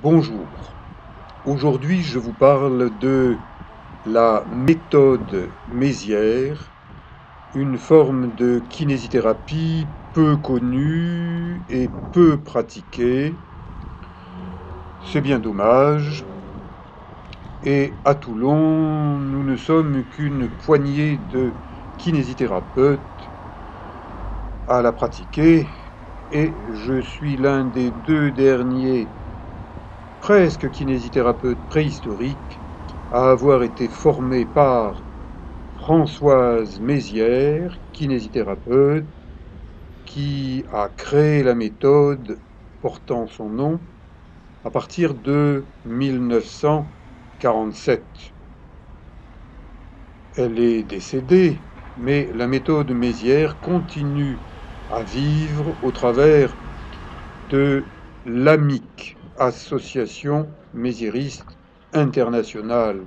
Bonjour, aujourd'hui je vous parle de la méthode Mézières, une forme de kinésithérapie peu connue et peu pratiquée. C'est bien dommage. Et à Toulon, nous ne sommes qu'une poignée de kinésithérapeutes à la pratiquer et je suis l'un des deux derniers presque kinésithérapeutes préhistoriques à avoir été formé par Françoise Mézières, kinésithérapeute, qui a créé la méthode portant son nom à partir de 1947. Elle est décédée, mais la méthode Mézières continue à vivre au travers de l'AMIC, Association méziériste internationale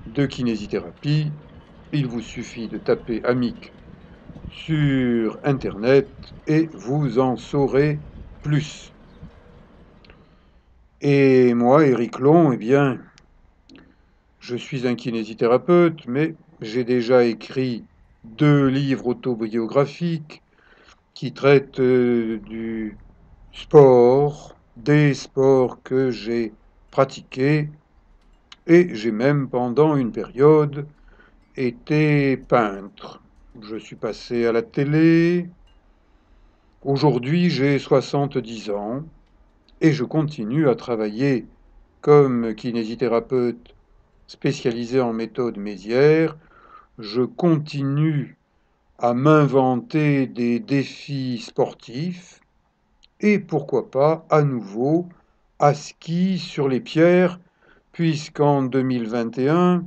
de kinésithérapie. Il vous suffit de taper AMIC sur Internet et vous en saurez plus. Et moi, Éric Long, eh bien, je suis un kinésithérapeute, mais j'ai déjà écrit 2 livres autobiographiques qui traitent du sport, des sports que j'ai pratiqués, et j'ai même pendant une période été peintre. Je suis passé à la télé. Aujourd'hui, j'ai 70 ans et je continue à travailler comme kinésithérapeute spécialisé en méthode Mézières. Je continue à m'inventer des défis sportifs et pourquoi pas à nouveau à ski sur les pierres, puisqu'en 2021,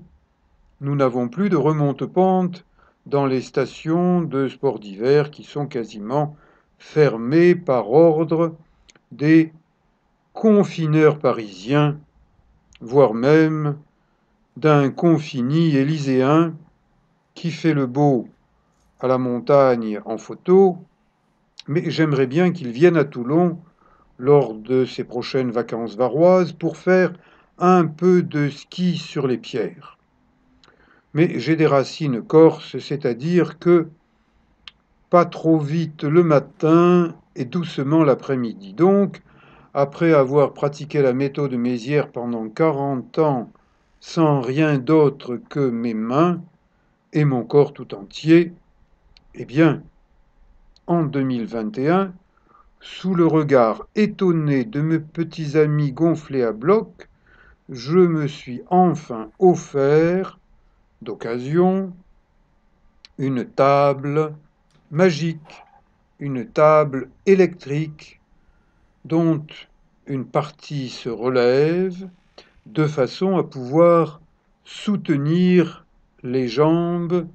nous n'avons plus de remonte-pente dans les stations de sport d'hiver qui sont quasiment fermées par ordre des confineurs parisiens, voire même d'un confini élyséen qui fait le beau à la montagne en photo, mais j'aimerais bien qu'il vienne à Toulon lors de ses prochaines vacances varoises pour faire un peu de ski sur les pierres. Mais j'ai des racines corses, c'est-à-dire que pas trop vite le matin et doucement l'après-midi. Donc, après avoir pratiqué la méthode Mézières pendant 40 ans sans rien d'autre que mes mains et mon corps tout entier, eh bien, en 2021, sous le regard étonné de mes petits amis gonflés à bloc, je me suis enfin offert, d'occasion, une table magique, une table électrique dont une partie se relève de façon à pouvoir soutenir les jambes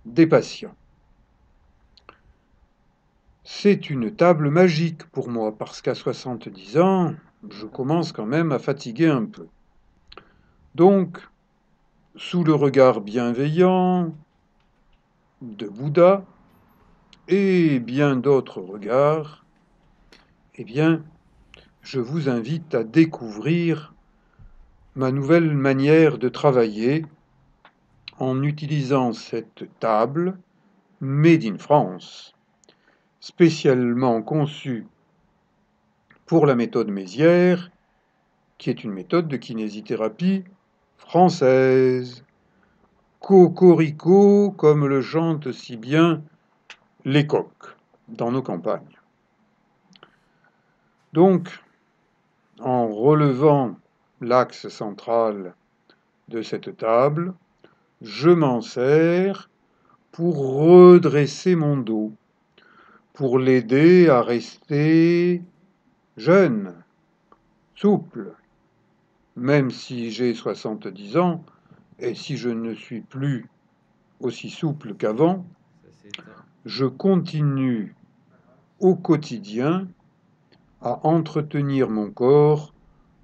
des patients. C'est une table magique pour moi parce qu'à 70 ans, je commence quand même à fatiguer un peu. Donc, sous le regard bienveillant de Bouddha et bien d'autres regards, eh bien, je vous invite à découvrir ma nouvelle manière de travailler en utilisant cette table Made in France, spécialement conçue pour la méthode Mézières, qui est une méthode de kinésithérapie française. Cocorico, comme le chantent si bien les coqs dans nos campagnes. Donc, en relevant l'axe central de cette table, je m'en sers pour redresser mon dos, pour l'aider à rester jeune, souple, même si j'ai 70 ans et si je ne suis plus aussi souple qu'avant, je continue au quotidien à entretenir mon corps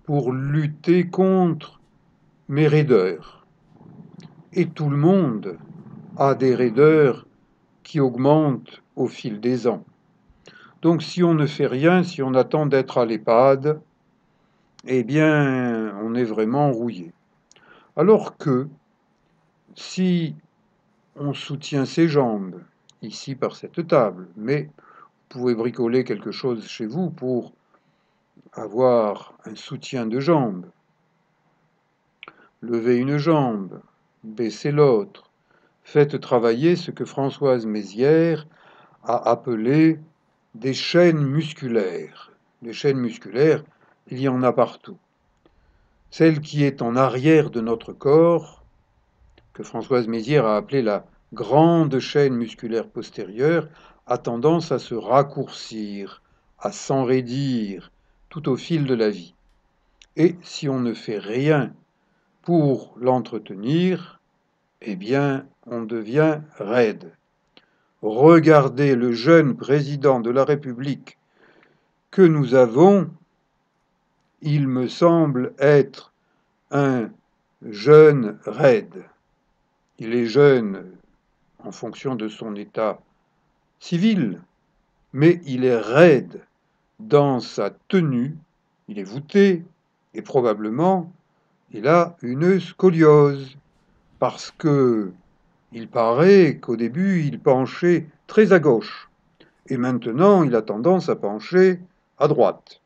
pour lutter contre mes raideurs. Et tout le monde a des raideurs qui augmentent au fil des ans. Donc si on ne fait rien, si on attend d'être à l'EHPAD, eh bien, on est vraiment rouillé. Alors que si on soutient ses jambes, ici par cette table, mais vous pouvez bricoler quelque chose chez vous pour avoir un soutien de jambes, lever une jambe, baisser l'autre, faites travailler ce que Françoise Mézières a appelé des chaînes musculaires. Les chaînes musculaires, il y en a partout. Celle qui est en arrière de notre corps, que Françoise Mézières a appelée la grande chaîne musculaire postérieure, a tendance à se raccourcir, à s'enraidir tout au fil de la vie. Et si on ne fait rien pour l'entretenir, eh bien, on devient raide. Regardez le jeune président de la République que nous avons, il me semble être un jeune raide. Il est jeune en fonction de son état civil, mais il est raide dans sa tenue, il est voûté, et probablement il a une scoliose, parce que il paraît qu'au début il penchait très à gauche, et maintenant il a tendance à pencher à droite.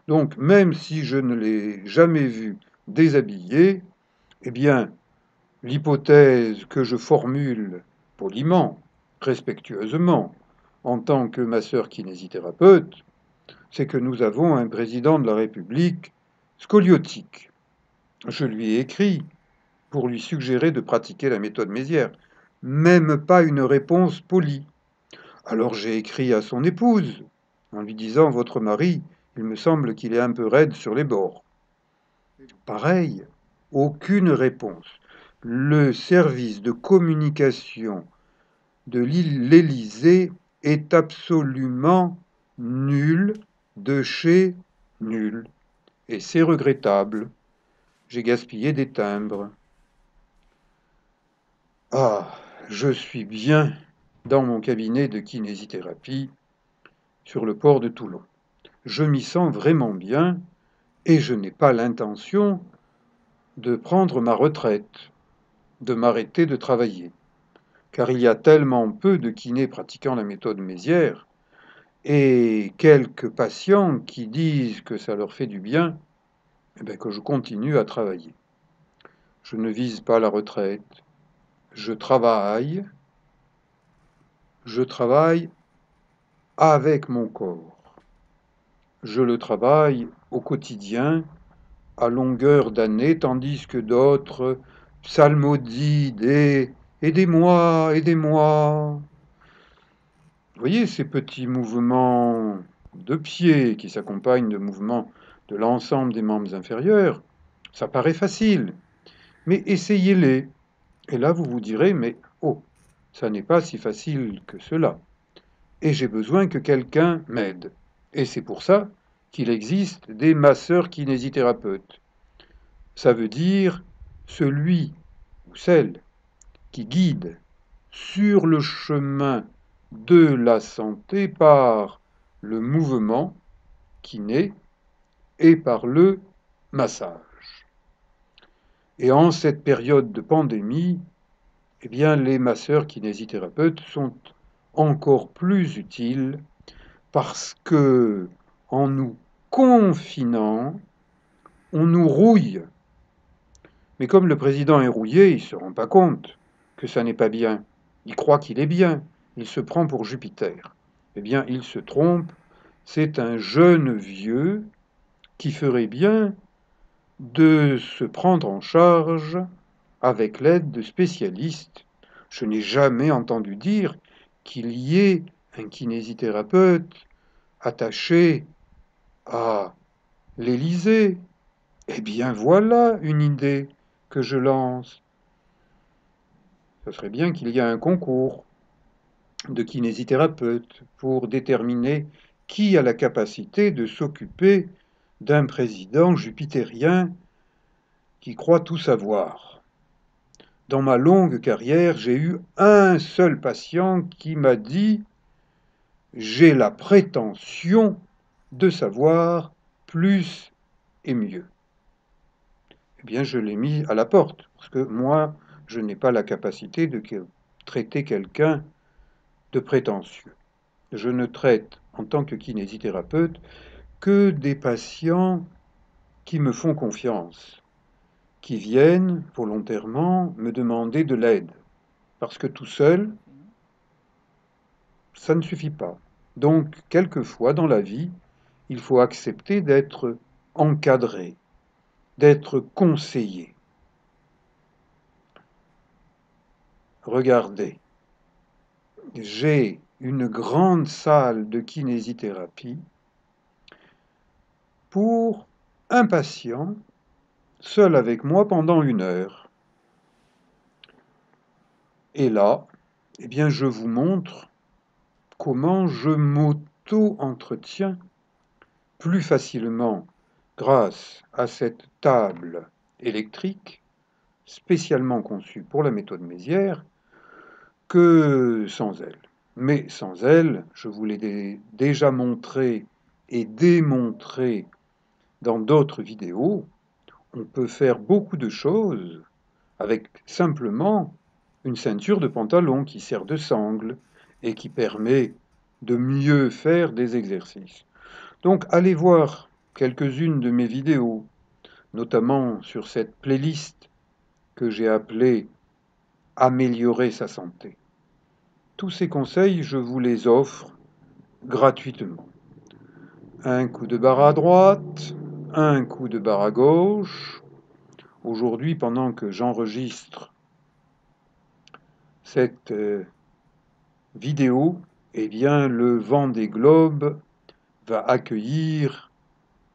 Donc même si je ne l'ai jamais vu déshabillé, eh bien l'hypothèse que je formule poliment, respectueusement, en tant que ma sœur kinésithérapeute, c'est que nous avons un président de la République scoliotique. Je lui ai écrit pour lui suggérer de pratiquer la méthode Mézières. Même pas une réponse polie. Alors j'ai écrit à son épouse en lui disant: votre mari, il me semble qu'il est un peu raide sur les bords. Pareil, aucune réponse. Le service de communication de l'Élysée est absolument nul de chez nul. Et c'est regrettable. J'ai gaspillé des timbres. Ah, je suis bien dans mon cabinet de kinésithérapie sur le port de Toulon. Je m'y sens vraiment bien et je n'ai pas l'intention de prendre ma retraite, de m'arrêter de travailler. Car il y a tellement peu de kinés pratiquant la méthode Mézières et quelques patients qui disent que ça leur fait du bien, eh bien que je continue à travailler. Je ne vise pas la retraite. Je travaille avec mon corps. Je le travaille au quotidien, à longueur d'année, tandis que d'autres psalmodient aidez-moi, aidez-moi. Vous voyez ces petits mouvements de pied qui s'accompagnent de mouvements de l'ensemble des membres inférieurs, ça paraît facile, mais essayez-les. Et là, vous vous direz, mais oh, ça n'est pas si facile que cela. Et j'ai besoin que quelqu'un m'aide. Et c'est pour ça qu'il existe des masseurs kinésithérapeutes. Ça veut dire celui ou celle qui guide sur le chemin de la santé par le mouvement kiné et par le massage. Et en cette période de pandémie, eh bien, les masseurs kinésithérapeutes sont encore plus utiles parce que, en nous confinant, on nous rouille. Mais comme le président est rouillé, il ne se rend pas compte que ça n'est pas bien. Il croit qu'il est bien. Il se prend pour Jupiter. Eh bien, il se trompe. C'est un jeune vieux qui ferait bien de se prendre en charge avec l'aide de spécialistes. Je n'ai jamais entendu dire qu'il y ait un kinésithérapeute attaché à l'Élysée. Eh bien voilà une idée que je lance. Ce serait bien qu'il y ait un concours de kinésithérapeutes pour déterminer qui a la capacité de s'occuper d'un président jupitérien qui croit tout savoir. Dans ma longue carrière, j'ai eu un seul patient qui m'a dit: j'ai la prétention de savoir plus et mieux. Eh bien, je l'ai mis à la porte, parce que moi, je n'ai pas la capacité de traiter quelqu'un de prétentieux. Je ne traite, en tant que kinésithérapeute, que des patients qui me font confiance, qui viennent volontairement me demander de l'aide, parce que tout seul, ça ne suffit pas. Donc, quelquefois dans la vie, il faut accepter d'être encadré, d'être conseillé. Regardez, j'ai une grande salle de kinésithérapie pour un patient seul avec moi pendant 1 heure. Et là, eh bien, je vous montre comment je m'auto-entretiens plus facilement grâce à cette table électrique spécialement conçue pour la méthode Mézières que sans elle. Mais sans elle, je vous l'ai déjà montré et démontré dans d'autres vidéos, on peut faire beaucoup de choses avec simplement une ceinture de pantalon qui sert de sangle et qui permet de mieux faire des exercices. Donc allez voir quelques-unes de mes vidéos, notamment sur cette playlist que j'ai appelée Améliorer sa santé. Tous ces conseils, je vous les offre gratuitement. Un coup de barre à droite, un coup de barre à gauche. Aujourd'hui, pendant que j'enregistre cette vidéo, eh bien, le Vendée Globe va accueillir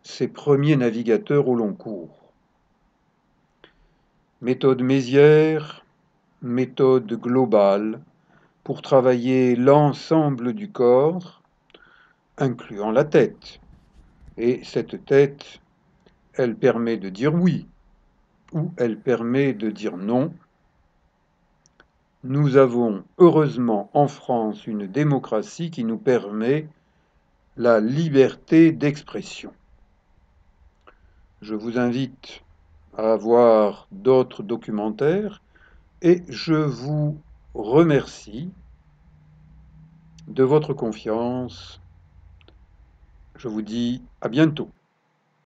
ses premiers navigateurs au long cours. Méthode Mézières, méthode globale pour travailler l'ensemble du corps, incluant la tête. Et cette tête, elle permet de dire oui ou elle permet de dire non. Nous avons heureusement en France une démocratie qui nous permet la liberté d'expression. Je vous invite à voir d'autres documentaires et je vous remercie de votre confiance. Je vous dis à bientôt.